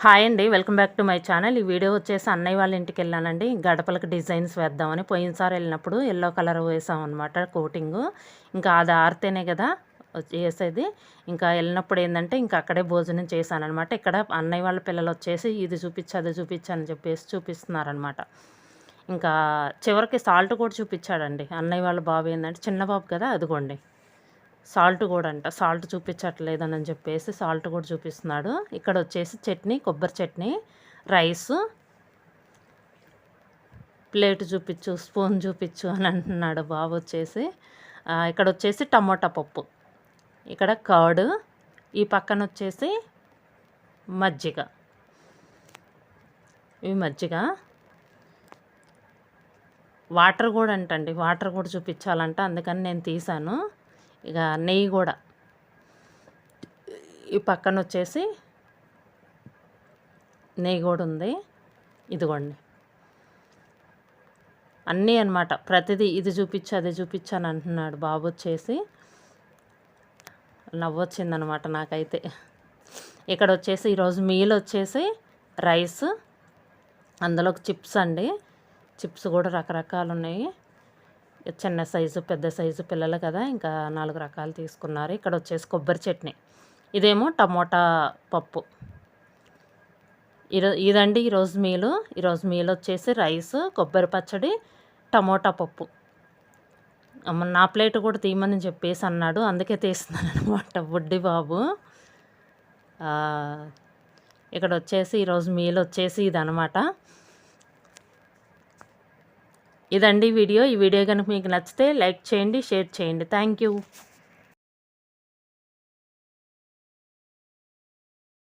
Hi అండి, welcome back to my channel. ఈ video వచ్చేసి అన్నయ్య వాళ్ళ ఇంటికి వెళ్ళానండి. గడపలకు డిజైన్స్ వేద్దామని. పోయినసారి వెళ్ళినప్పుడు ఎల్లో కలర్ వేసామన్నమాట కోటింగ్. ఇంకా అది ఆరితేనే కదా వేసేది. ఇంకా వెళ్ళినప్పుడు ఏంటంటే ఇంకా అక్కడే భోజనం చేశానమాట. ఇక్కడ అన్నయ్య వాళ్ళ పిల్లలు వచ్చేసి ఇది చూపించి అది చూపించి అని చెప్పేసి చూపిస్తున్నారనమాట. ఇంకా చివరికి సాల్ట్ కూడా చూపించాడండి అన్నయ్య వాళ్ళ బాబు. ఏంటంటే చిన్న బాబు కదా, అదిగోండి సాల్ట్ కూడా అంట. సాల్ట్ చూపించట్లేదని చెప్పేసి సాల్ట్ కూడా చూపిస్తున్నాడు. ఇక్కడ వచ్చేసి చట్నీ, కొబ్బరి చట్నీ, రైసు, ప్లేట్ చూపించు, స్పూన్ చూపించు అని అంటున్నాడు బాబు వచ్చేసి. ఇక్కడ వచ్చేసి టమోటా పప్పు, ఇక్కడ కర్డ్, ఈ పక్కన వచ్చేసి మజ్జిగ. ఇవి మజ్జిగ. వాటర్ కూడా అంటండి, వాటర్ కూడా చూపించాలంట, అందుకని నేను తీసాను. ఇక నెయ్యి కూడా ఈ పక్కన వచ్చేసి నెయ్యి కూడా ఉంది. ఇదిగోండి అన్నీ అనమాట. ప్రతిదీ ఇది చూపించు అది చూపించు అని అంటున్నాడు బాబు వచ్చేసి. నవ్వొచ్చిందనమాట నాకైతే. ఇక్కడ వచ్చేసి ఈరోజు మీల్ వచ్చేసి రైస్, అందులోకి చిప్స్ అండి. చిప్స్ కూడా రకరకాలు ఉన్నాయి. చిన్న సైజు, పెద్ద సైజు పిల్లలు కదా, ఇంకా 4 రకాలు తీసుకున్నారు. ఇక్కడ వచ్చేసి కొబ్బరి చట్నీ, ఇదేమో టమోటా పప్పు. ఇదండి ఈరోజు మీలు. ఈరోజు మీల్ వచ్చేసి రైస్, కొబ్బరి పచ్చడి, టమోటా పప్పు. నా ప్లేట్ కూడా తీయమని చెప్పేసి అన్నాడు, అందుకే తీస్తున్నాను అనమాట బుడ్డి బాబు. ఇక్కడ వచ్చేసి ఈరోజు మీల్ వచ్చేసి ఇదనమాట. ఇదండి వీడియో. ఈ వీడియో కనుక మీకు నచ్చితే లైక్ చేయండి, షేర్ చేయండి. Thank you.